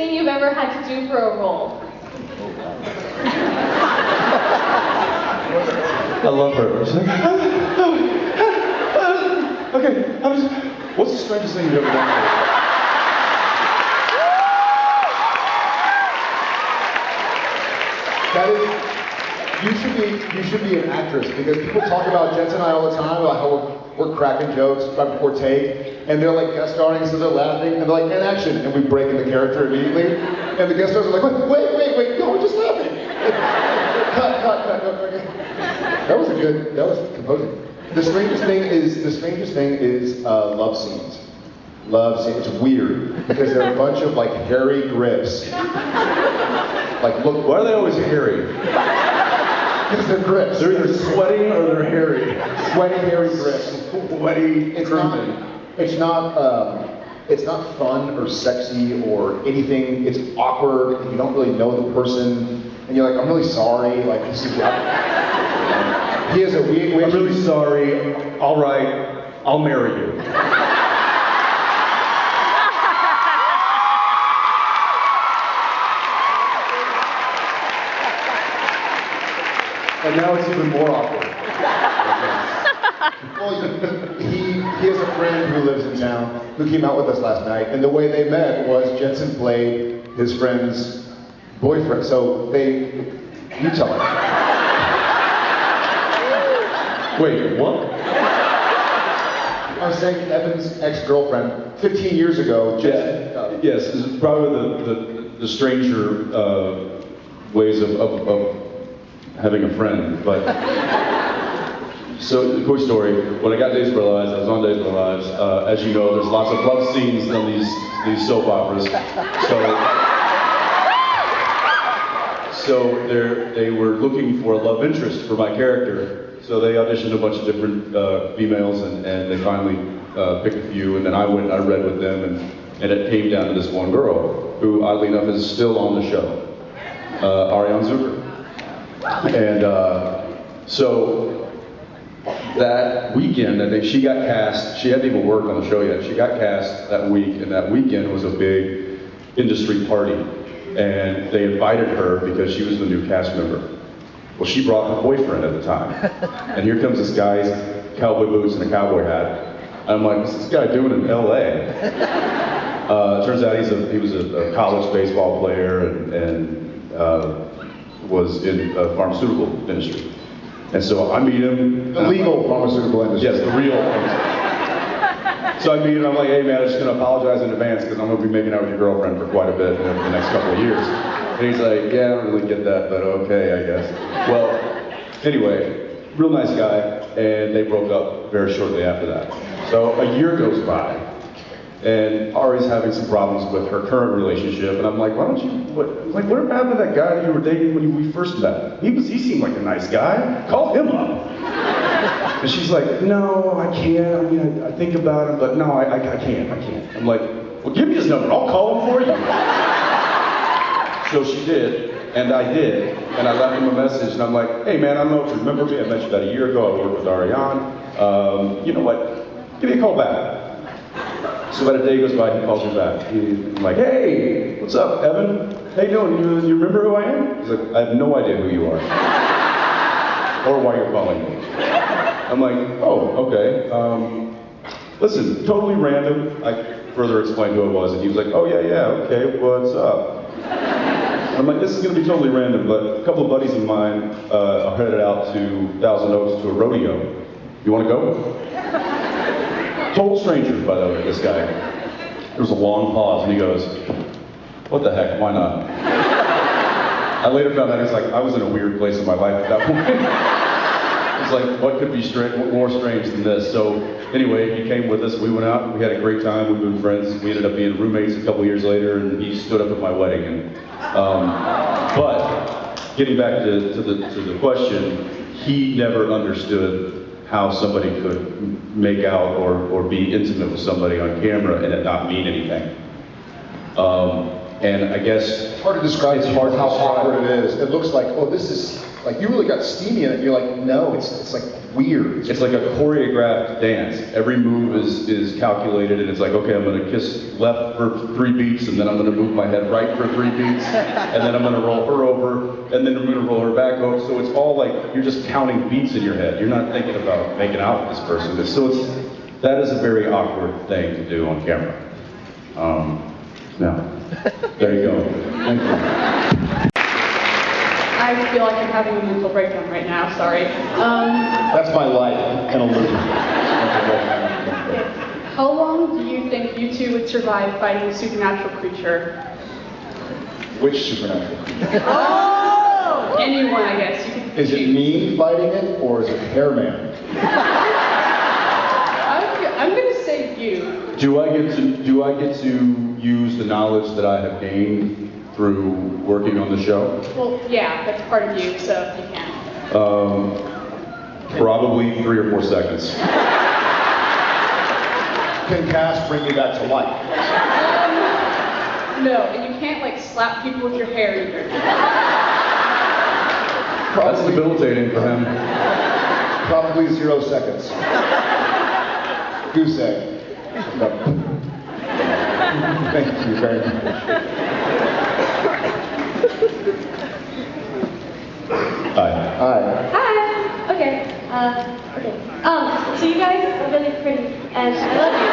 thing you've ever had to do for a role? I love her. She's like, okay, what's the strangest thing you've ever done? That is, you should be an actress, because people talk about Jensen and I all the time about how we're cracking jokes right before take, and they're like guest starring, so they're laughing, and they're like, and action, and we break into character immediately, and the guest stars are like, wait, no, we're just laughing. cut. That was composing. The strangest thing is love scenes. Love scenes. It's weird because they're a bunch of like hairy grips. Like, look, why are they always hairy? Because they're grips. They're either sweaty or they're hairy. Sweaty, hairy grips. Sweaty. It's not fun or sexy or anything. It's awkward, and you don't really know the person, and you're like, I'm really sorry. Like, this is. He has a weird. I'm really sorry. All right, I'll marry you. And now it's even more awkward. Well, he has a friend who lives in town who came out with us last night, and the way they met was Jensen played his friend's boyfriend. So you tell him. Wait, what? I was saying Evan's ex-girlfriend, 15 years ago, Jensen. Yes, this is probably the stranger ways of having a friend, but so the quick story. When I got Days of Our Lives, I was on Days of Our Lives. As you know, there's lots of love scenes in these soap operas. So they were looking for a love interest for my character. So they auditioned a bunch of different females, and they finally picked a few. And then I went, I read with them, and it came down to this one girl who, oddly enough, is still on the show, Ariane Zucker. And so that weekend, I think she got cast. She hadn't even worked on the show yet. She got cast that week, and that weekend was a big industry party. And they invited her because she was the new cast member. Well, she brought her boyfriend at the time. And here comes this guy's cowboy boots and a cowboy hat. I'm like, what's this guy doing in LA? Turns out he was a college baseball player and was in the pharmaceutical industry. And so I meet him. The legal pharmaceutical industry. Yes, the real pharmaceutical. So I meet him, I'm like, hey man, I'm just gonna apologize in advance because I'm gonna be making out with your girlfriend for quite a bit over the next couple of years. And he's like, yeah, I don't really get that, but okay, I guess. Well, anyway, real nice guy, and they broke up very shortly after that. So a year goes by, and Ari's having some problems with her current relationship, and I'm like, why don't you, what happened to that guy that you were dating when we first met? He seemed like a nice guy. Call him up. And she's like, no, I can't. I mean, I think about him, but no, I can't. I'm like, well, give me his number. I'll call him for you. So she did, and I did, and I left him a message, and I'm like, hey man, I don't know if you remember me. I met you about a year ago. I worked with Ariane. You know what? Give me a call back. So about a day goes by, he calls me back. I'm like, hey, what's up, Evan? How you doing? You remember who I am? He's like, I have no idea who you are. Or why you're calling me. I'm like, oh, okay. Listen, totally random. I further explained who it was, and he was like, oh yeah, okay, what's up? I'm like, this is gonna be totally random, but a couple of buddies of mine are headed out to Thousand Oaks to a rodeo. You wanna go? Total stranger, by the way, this guy. There was a long pause, and he goes, what the heck, why not? I later found out he's like, I was in a weird place in my life at that point. It's like, what could be more strange than this? So anyway, he came with us, we went out, we had a great time, we've been friends. We ended up being roommates a couple years later, and he stood up at my wedding. And, but getting back to the question, he never understood how somebody could make out or be intimate with somebody on camera and it not mean anything. And I guess it's hard to describe how awkward it is. It looks like, oh, this is like you really got steamy in it. You're like, no, it's like weird. It's like a choreographed dance. Every move is calculated, and it's like, okay, I'm gonna kiss left for 3 beats, and then I'm gonna move my head right for 3 beats, and then I'm gonna roll her over, and then I'm gonna roll her back over. So it's all like, you're just counting beats in your head. You're not thinking about making out with this person. That is a very awkward thing to do on camera. Yeah. There you go. Thank you. I feel like I'm having a mental breakdown right now, sorry. That's my life, kind of living. How long do you think you two would survive fighting a supernatural creature? Which supernatural creature? Oh! Anyone, I guess. You could Is it choose. me fighting it, or is it Hairman? I'm gonna say you. Do I get to use the knowledge that I have gained through working on the show? Well, yeah, that's part of you, so you can. Probably 3 or 4 seconds. Can Cass bring you back to life? No, and you can't like slap people with your hair either. That's debilitating for him. Probably 0 seconds. Goose egg. No. Thank you very much. Hi. Hi. Hi. Okay. Okay. So you guys are really pretty, and I love you.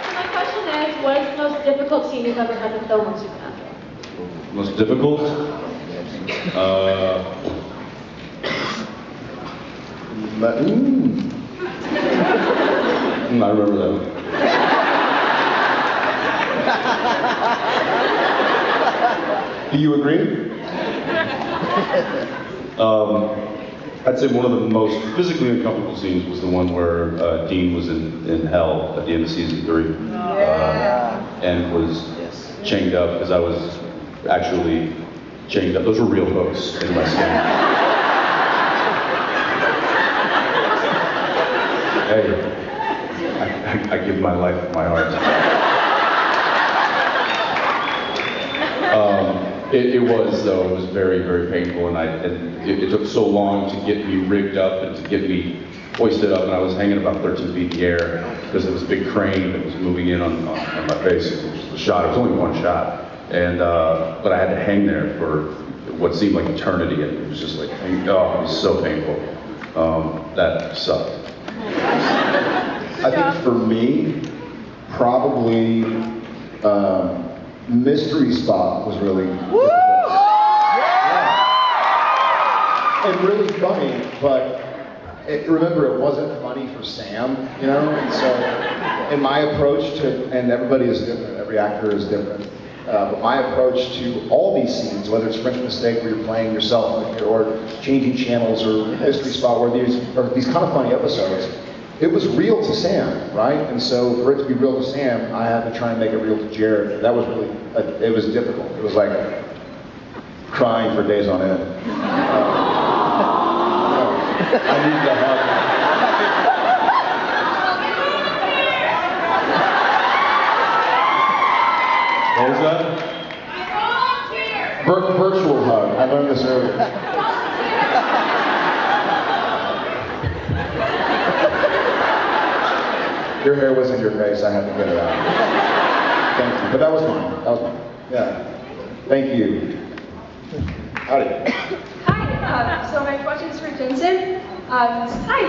So my question is, what is the most difficult scene you've ever had to film on Supernatural? Most difficult? I remember that one. Do you agree? I'd say one of the most physically uncomfortable scenes was the one where Dean was in hell at the end of season 3. And was chained up, because I was actually chained up. Those were real hooks in my skin. Hey, I give my life, my heart. It was, though, it was very, very painful, and it took so long to get me rigged up and to get me hoisted up, and I was hanging about 13 feet in the air because there was a big crane that was moving in on my face. It was a shot, it was only one shot, and but I had to hang there for what seemed like eternity, and it was just like, oh, it was so painful. That sucked. I think for me, probably Mystery Spot was really difficult. Yeah. And really funny, but remember, it wasn't funny for Sam, you know? And so, in my approach to, and everybody is different, every actor is different, but my approach to all these scenes, whether it's French Mistake where you're playing yourself, or Changing Channels, or Mystery Spot, where these kind of funny episodes, it was real to Sam, right? And so for it to be real to Sam, I had to try and make it real to Jared. That was really, it was difficult. It was like crying for days on end. I need the hug. What was that? Virtual hug. I learned this earlier. Your hair was in your face. I had to get it out. Thank you. But that was mine. That was mine. Yeah. Thank you. Howdy. Hi. So my question is for Jensen. Hi.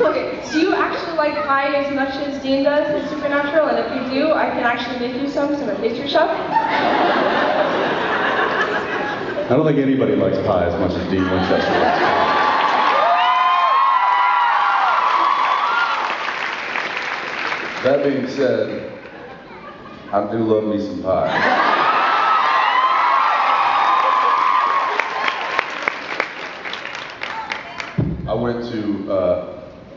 Okay. Do you actually like pie as much as Dean does in Supernatural? And if you do, I can actually make you some a pastry chef. I don't think anybody likes pie as much as Dean Winchester likes pie. That being said, I do love me some pie.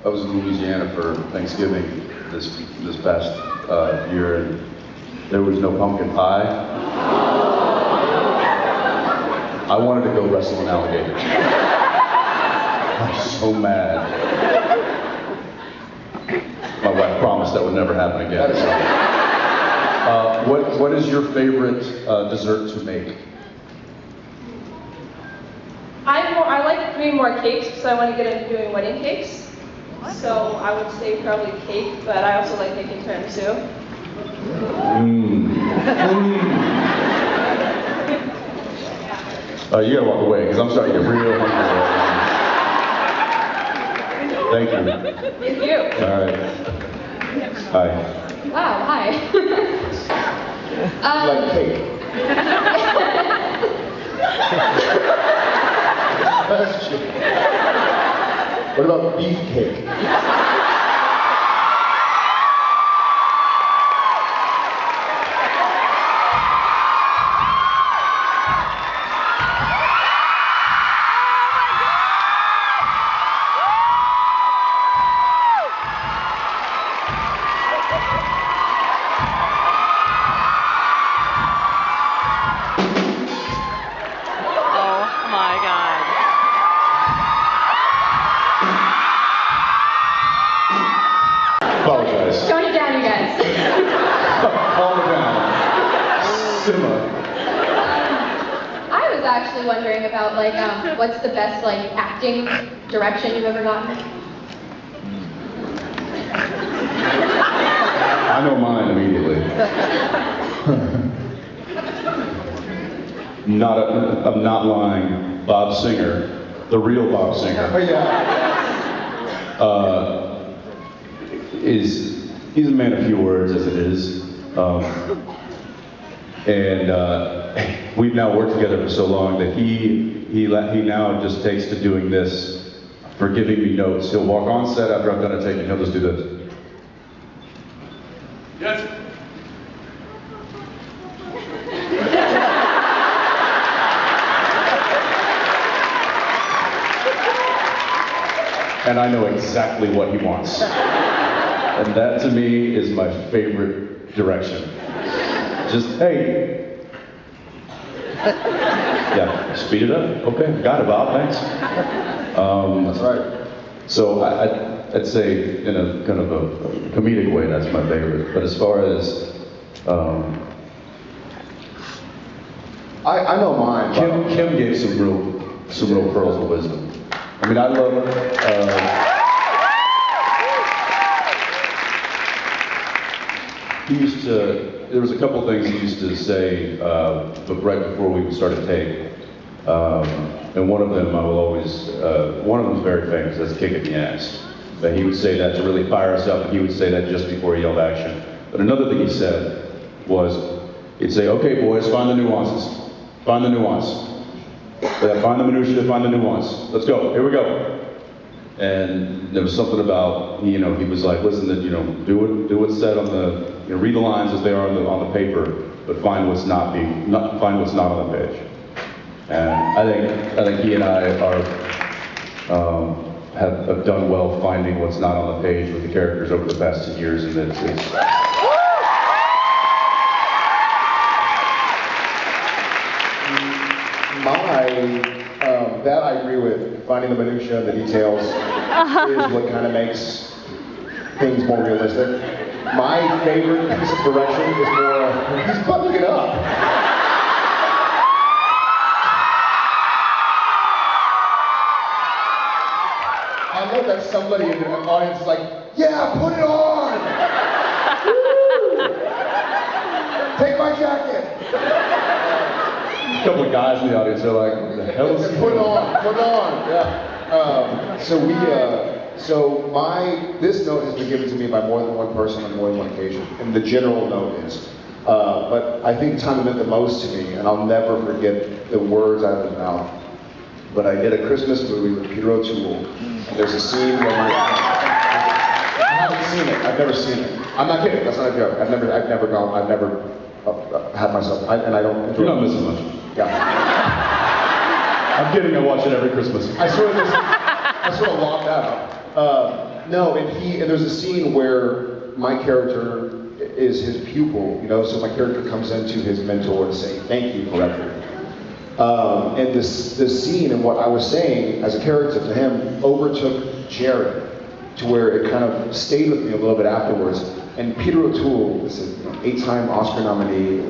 I was in Louisiana for Thanksgiving this past year, and there was no pumpkin pie. I wanted to go wrestle an alligator. I was so mad. My wife promised that would never happen again. So, What is your favorite dessert to make? I like doing more cakes because I want to get into doing wedding cakes. So I would say probably cake, but I also like making tiramisu. You gotta walk away because I'm starting to get real hungry. Thank you. Thank you. All right. Hi. Wow, hi. You like cake? Question. What about beefcake? Oh my God. Apologize. Tone it down, you guys. Calm it down. Simmer. I was actually wondering about like, what's the best like acting direction you've ever gotten? I know mine immediately. I'm not lying. Bob Singer, the real Bob Oh Singer, yeah. he's a man of few words as it is, and we've now worked together for so long that he now just takes to doing this, for giving me notes. He'll walk on set after I've done a take and he'll just do this. Yes. And I know exactly what he wants. And that to me is my favorite direction. Just, hey. Yeah, speed it up. Okay, got it, Bob, thanks. That's right. So I'd say in a kind of a comedic way, that's my favorite. But as far as, I know mine. Kim gave some real pearls of wisdom. I mean, I love, there was a couple things he used to say, but right before we started tape, and one of them I will always, one of them is very famous, that's kick in the ass. But he would say that to really fire us up, and he would say that just before he yelled action. But another thing he said was, he'd say, okay boys, find the nuances, find the nuance. Find the minutia, find the nuance. Let's go, here we go. And there was something about, he was like, listen, do what's said on the, read the lines as they are on the paper, but find what's not on the page. And I think he and I have done well finding what's not on the page with the characters over the past 10 years, and it's That I agree with. Finding the minutia, the details, is what kind of makes things more realistic. My favorite piece of direction is more, he's buttoning it up. I love that somebody in the audience is like, yeah, put it on! Woo! Take my jacket! a couple of guys in the audience are like, what the hell is he Put it doing? on, put it on, yeah. This note has been given to me by more than one person on more than one occasion, and the general note is, but I think the time it meant the most to me, and I'll never forget the words out of his mouth. But I did a Christmas movie with Peter O'Toole, and there's a scene where I haven't seen it, I've never seen it. I'm not kidding, that's not a joke. I've never had myself, and I don't enjoy You're not missing much. Yeah. I'm kidding, I watch it every Christmas. I sort of locked out. No, and there's a scene where my character is his pupil, so my character comes into his mentor to say, thank you, corrector. And this scene and what I was saying as a character to him overtook Jared. to where it kind of stayed with me a little bit afterwards. And Peter O'Toole is an 8-time Oscar nominee,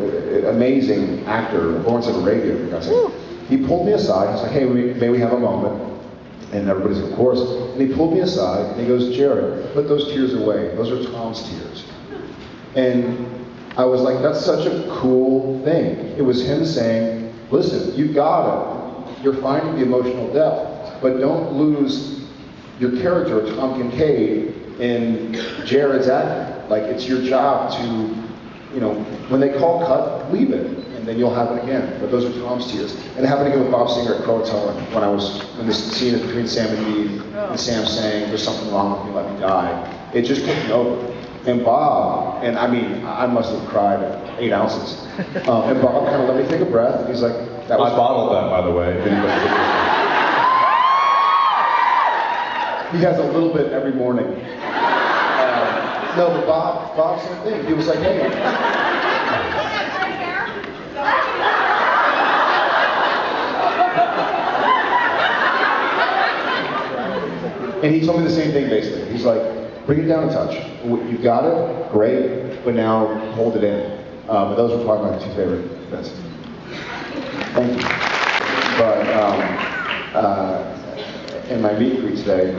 amazing actor, Lawrence of Arabia, for God's sake. He pulled me aside, he's like, hey, may we have a moment? And everybody's, of course. And he pulled me aside, and he goes, Jared, put those tears away. Those are Tom's tears. And I was like, that's such a cool thing. It was him saying, listen, you got it. You're finding the emotional depth, but don't lose your character, Tom Kincaid, in Jared's acting. Like, it's your job to, when they call cut, leave it, and then you'll have it again. But those are Tom's tears. And it happened again with Bob Singer at Croatoan when this scene is between Sam and Eve, and Sam saying, there's something wrong with me, let me die. It just took me over. And Bob, and I mean, I must have cried 8 ounces. And Bob kind of let me take a breath, and he's like, that was... I bottled that, by the way. If anybody did this. He has a little bit every morning. No, but Bob same thing. He was like, hey. And he told me the same thing, basically. He's like, bring it down a touch. You got it, great, but now hold it in. But those were probably my 2 favorite bits. Thank you. But in my meet and greet today,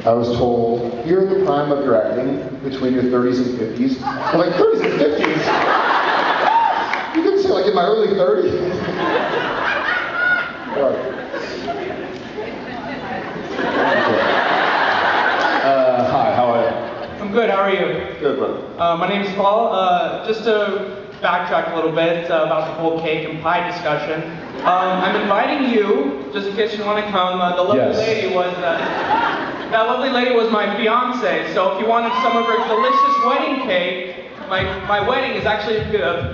I was told, you're in the prime of your acting, between your 30s and 50s. I'm like, 30s and 50s? You didn't say like in my early 30s? Hi, how are you? I'm good, how are you? Good, brother. My name is Paul. Just to backtrack a little bit about the whole cake and pie discussion. I'm inviting you, just in case you want to come. The lovely lady was... That lovely lady was my fiance, so if you wanted some of her delicious wedding cake, my wedding is actually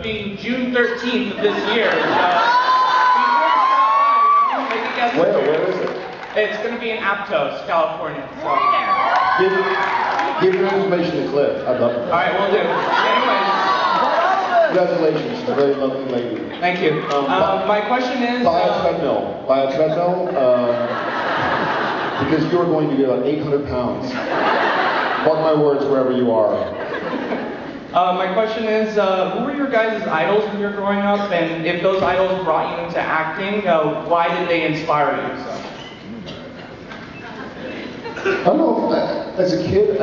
being June 13th of this year. Where is it? It's going to be in Aptos, California. So. Give your information to Cliff. I'd love it. All right, we'll do. Anyways. Congratulations, she's a very lovely lady. Thank you. My question is... Buy a treadmill. Buy a treadmill. Because you're going to be about 800 pounds. Mark my words wherever you are. My question is, who were your guys' idols when you were growing up? And if those idols brought you into acting, why did they inspire you? I don't know, as a kid,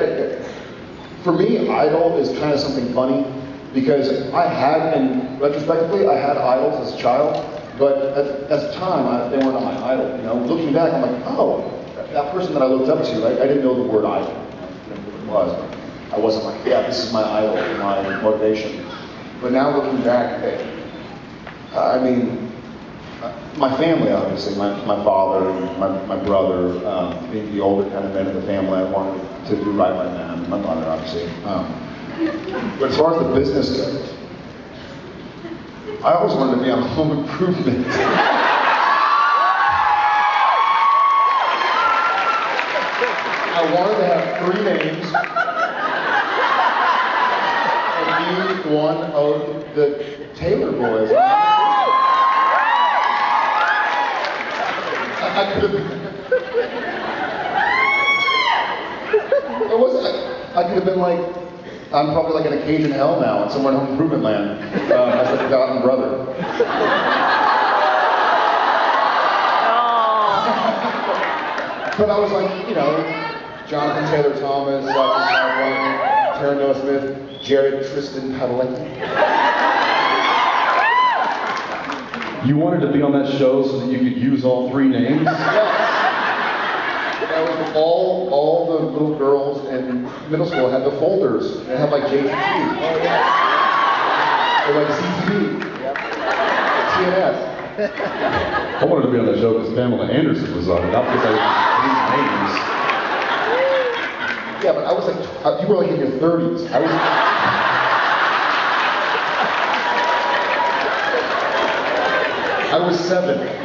for me, idol is kind of something funny. Because I had, and retrospectively, I had idols as a child. But at the time, they weren't my idol. Looking back, I'm like, oh. That person that I looked up to, I didn't know the word idol. I didn't know what it was. I wasn't like, yeah, this is my idol, my motivation. But now looking back, I mean, my family, obviously, my father, my brother, being the older kind of men of the family, I wanted to do right by them. My mother, obviously. But as far as the business goes, I always wanted to be on Home Improvement. I wanted to have 3 names and be one of the Taylor boys. I could have. I could have been like, I'm probably like in a cage in hell now, and somewhere in Home Improvement Land as the forgotten brother. But I was like, Jonathan Taylor Thomas, Tara Noah Smith, Jared Tristan Peddling. You wanted to be on that show so that you could use all 3 names? That was all the little girls in middle school had the folders. They had like JTT. Oh yeah. Or like CTV. TNS. I wanted to be on that show because Pamela Anderson was on it, not because I had 3 names. Yeah, but I was like, you were like in your 30s. I was 7.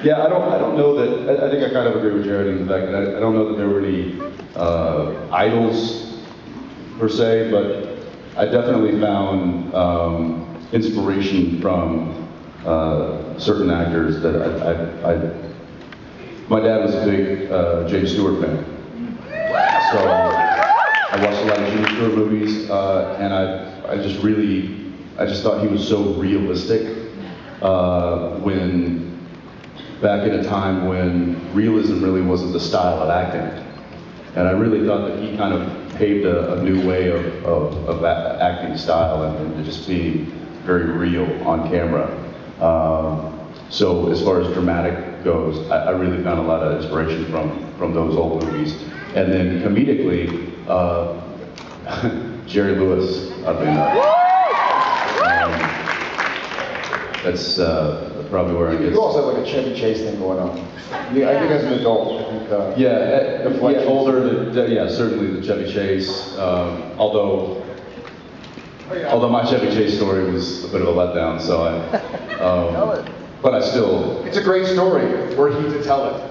Yeah, I don't know that. I think I kind of agree with Jared in the fact that I don't know that there were any idols per se, but I definitely found inspiration from certain actors that my dad was a big James Stewart fan, so I watched a lot of James Stewart movies, and I just thought he was so realistic when back in a time when realism really wasn't the style of acting. And I really thought that he kind of paved a new way of acting style and just being very real on camera. So as far as dramatic goes, I really found a lot of inspiration from those old movies. And then comedically, Jerry Lewis, I've been, that's probably where I get. You also have like a Chevy Chase thing going on. Yeah, I think as an adult, I think. Older, certainly the Chevy Chase. Although my Chevy Chase story was a bit of a letdown, so but I still. It's a great story. Were he to tell it.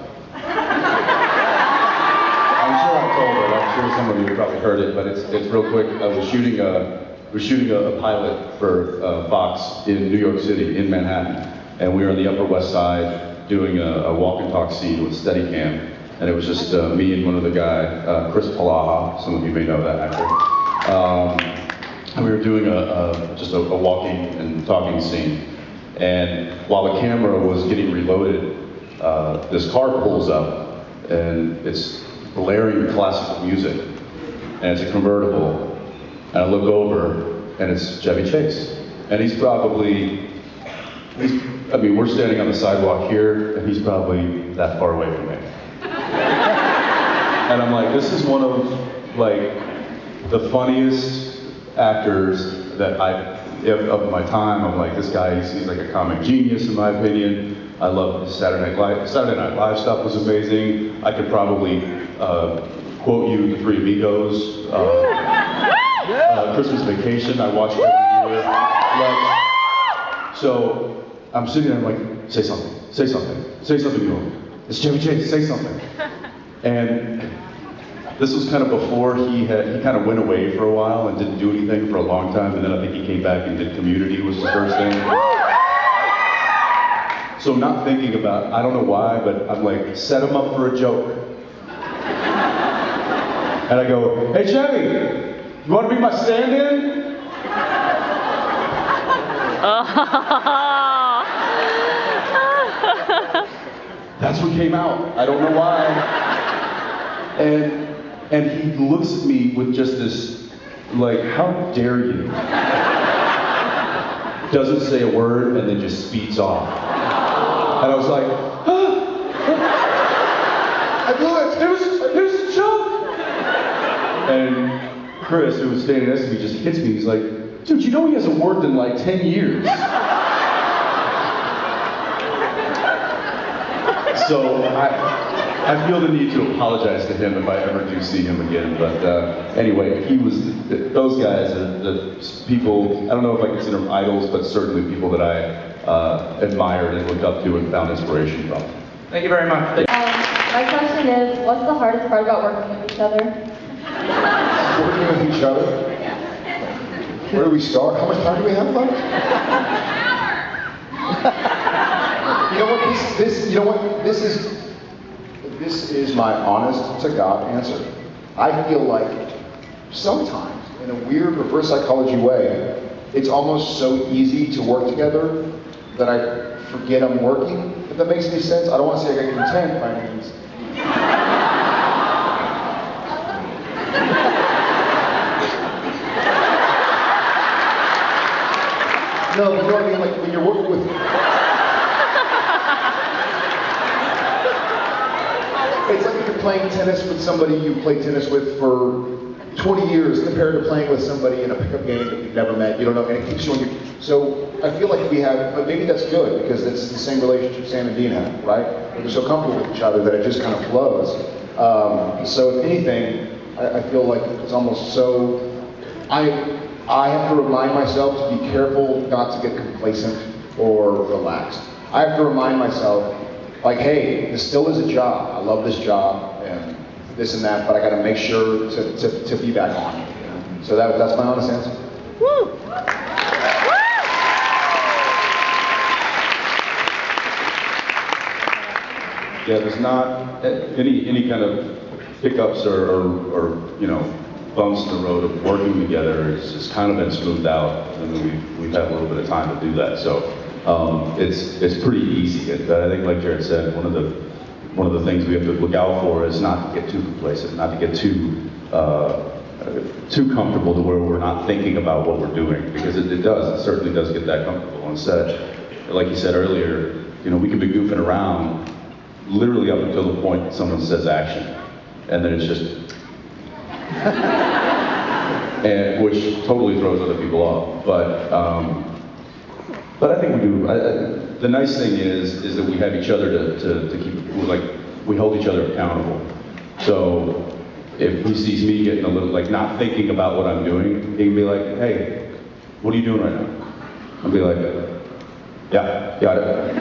I'm sure I told it. I'm sure some of you have probably heard it, but it's real quick. I was shooting a pilot for Fox in New York City, in Manhattan, and we were on the Upper West Side doing a walk and talk scene with Steadicam, and it was just me and one other guy, Chris Palaha. Some of you may know that actor. And we were doing just a walking and talking scene, and while the camera was getting reloaded, this car pulls up, and it's blaring classical music, and it's a convertible. And I look over, and it's Chevy Chase. And we're standing on the sidewalk here, and he's probably that far away from me. And I'm like, this is one of, like, the funniest actors that of my time. I'm like, this guy, he's like a comic genius, in my opinion. I love his Saturday Night Live stuff was amazing. I could probably quote you The Three Amigos. Christmas Vacation, I watch it every year. So I'm sitting there, I'm like, say something to him. It's Chevy Chase, say something. And this was kind of before he kind of went away for a while and didn't do anything for a long time, and then I think he came back and did Community was his first thing. So I'm not thinking about, I don't know why, but I'm like, set him up for a joke. And I go, hey Chevy, you want to be my stand-in? That's what came out. I don't know why. And he looks at me with just this, like, how dare you? Doesn't say a word and then just speeds off. And I was like, I blew it. It was a joke. And Chris, who was standing next to me, just hits me. He's like, dude, you know he hasn't worked in like 10 years. So I feel the need to apologize to him if I ever do see him again. But anyway, those guys are the people, I don't know if I consider them idols, but certainly people that I admired and looked up to and found inspiration from. Thank you very much. My question is, what's the hardest part about working with each other? Working with each other? Where do we start? How much time do we have left? You know what? This is my honest to God answer. I feel like sometimes, in a weird reverse psychology way, it's almost so easy to work together that I forget I'm working. If that makes any sense, I don't want to say I get content by any means. No, but you know what I mean? Like when you're working with. It's like if you're playing tennis with somebody you played tennis with for 20 years compared to playing with somebody in a pickup game that you've never met. You don't know, and it keeps you on your. So I feel like we have, but maybe that's good because it's the same relationship Sam and Dean have, right? They're so comfortable with each other that it just kind of flows. So if anything, I feel like it's almost so. I have to remind myself to be careful not to get complacent or relaxed. I have to remind myself, like, hey, this still is a job. I love this job, and this and that, but I got to make sure to be back on. So that's my honest answer. Woo! Yeah, there's not any kind of hiccups or you know, bumps in the road of working together. It's kind of been smoothed out, and we've had a little bit of time to do that. So it's pretty easy. But I think, like Jared said, one of the things we have to look out for is not to get too complacent, not to get too comfortable to where we're not thinking about what we're doing, because it certainly does get that comfortable on set. Like you said earlier, you know, we can be goofing around literally up until the point that someone says action, and then it's just, and which totally throws other people off. But I think we do. The nice thing is that we have each other to keep, like, we hold each other accountable. So if he sees me getting a little, like, not thinking about what I'm doing, he can be like, hey, what are you doing right now? I'll be like, yeah, got it.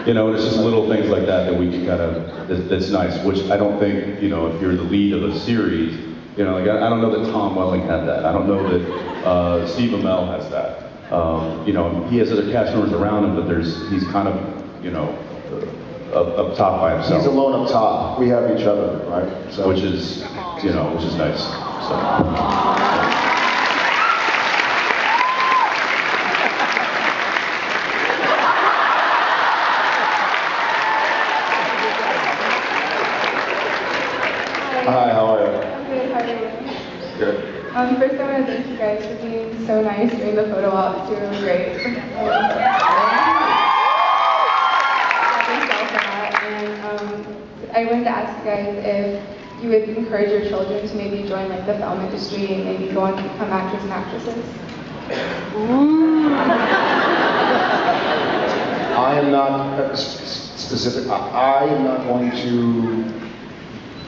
You know, and it's just little things like that that we can kind of, that's nice, which I don't think, you know, if you're the lead of a series, you know, like, I don't know that Tom Welling had that. I don't know that Steve Amell has that. You know, he has other cast members around him, but he's kind of, you know, up top by himself. He's alone up top. We have each other, right? So. Which is, you know, which is nice. So. Hi, how are you? I'm good, how are you? Good. First I want to thank you guys for being so nice during the photo ops. You're really great. I wanted to ask you guys if you would encourage your children to maybe join like the film industry and maybe go on to become actors and actresses. I am not specific. I am not going to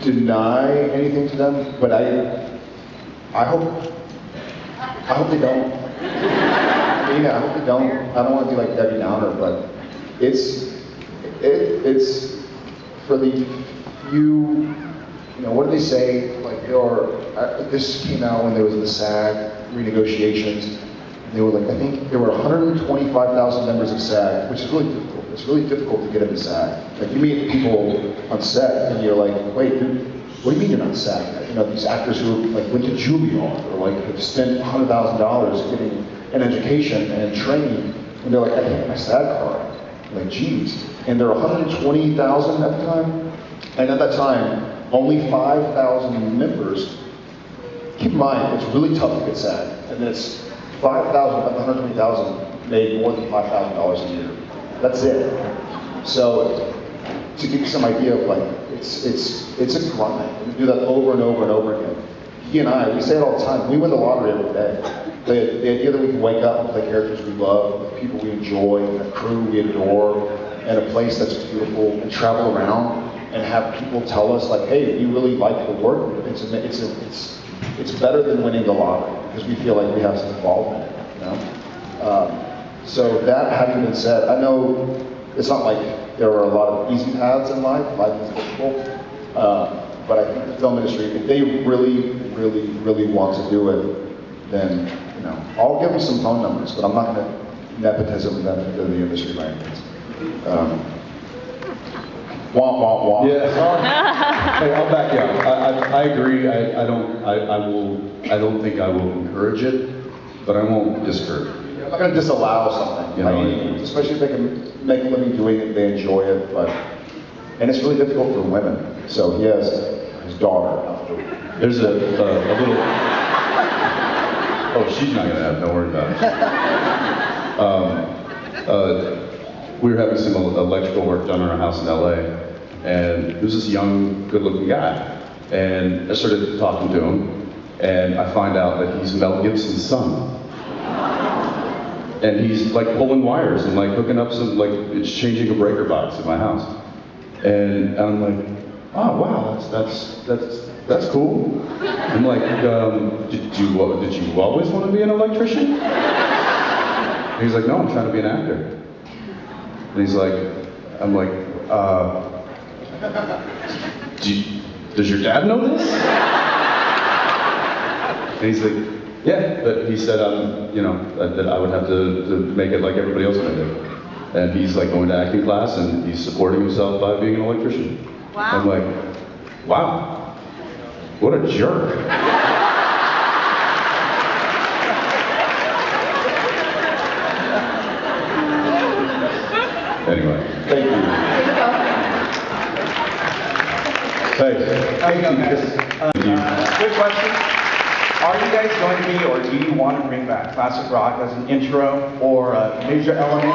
deny anything to them, but I hope they don't. Yeah, I hope they don't. I don't want to be like Debbie Downer, but it's for the few. You know, what do they say? Like this came out when there was the SAG renegotiations. They were like, I think there were 125,000 members of SAG, which is really difficult. It's really difficult to get into SAG. Like you meet people on set and you're like, wait, dude, what do you mean you're not SAG? You know, these actors who like went to Juilliard or like have spent $100,000 getting an education and training, and they're like, I hate my SAG card. Like, geez. And there are 120,000 at the time, and at that time, only 5,000 members. Keep in mind, it's really tough to get SAG, and then it's 5,000, 120,000 made more than $5,000 a year. That's it. So, to give you some idea of like, it's a grind. We do that over and over and over again. He and I, we say it all the time. We win the lottery every day. The idea that we can wake up and play characters we love, with people we enjoy, a crew we adore, and a place that's beautiful, and travel around and have people tell us like, hey, we really like the work. It's better than winning the lottery because we feel like we have some involvement in it. You know? So that having been said, I know it's not like there are a lot of easy paths in life. Life is difficult. But I think the film industry, if they really, really, really want to do it, then, you know, I'll give them some phone numbers, but I'm not going to nepotism them into the industry by any means. Womp, womp, womp. Yeah. Hey, I'll back you up. I agree. I don't think I will encourage it, but I won't discourage it. I'm not going to disallow something, You by know, any means, especially if they can make a living doing it, they enjoy it. And it's really difficult for women. So he has his daughter. There's a little. Oh, she's not gonna have. Don't worry about it. We were having some electrical work done in our house in LA, and there was this young, good-looking guy, and I started talking to him, and I find out that he's Mel Gibson's son. And he's like pulling wires and like hooking up some, like it's changing a breaker box in my house. And I'm like, oh wow, that's cool. I'm like, did you always want to be an electrician? And he's like, no, I'm trying to be an actor. And he's like, I'm like, does your dad know this? And he's like, yeah, but he said, you know, that I would have to make it like everybody else would do. And he's like going to acting class and he's supporting himself by being an electrician. Wow. I'm like, wow, what a jerk. Anyway, thank you. Thanks. How you doing, guys? Thank you. Good question. Are you guys going to be, or do you want to bring back classic rock as an intro or a major element?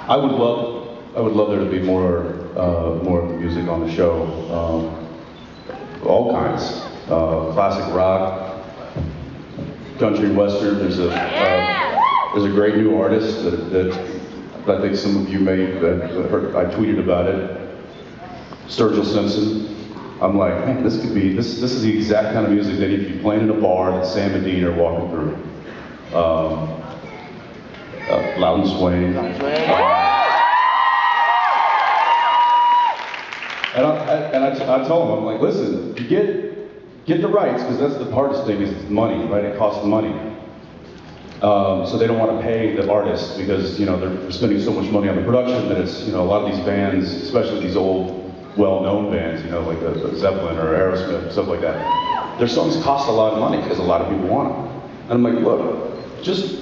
I would love there to be more of the music on the show. All kinds. Classic rock, country western. There's a great new artist that I think some of you may have heard. I tweeted about it. Jensen. I'm like, man, this is the exact kind of music that if you playing in a bar that Sam and Dean are walking through. Loud and swaying. And I told him, I'm like, listen, you get the rights, because that's the hardest thing, is money, right? It costs money. So they don't want to pay the artists because, you know, they're spending so much money on the production that it's, you know, a lot of these bands, especially these old, well-known bands, you know, like the Zeppelin or Aerosmith, stuff like that, their songs cost a lot of money because a lot of people want them. And I'm like, look, just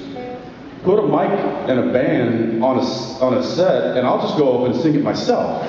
put a mic and a band on a set, and I'll just go up and sing it myself.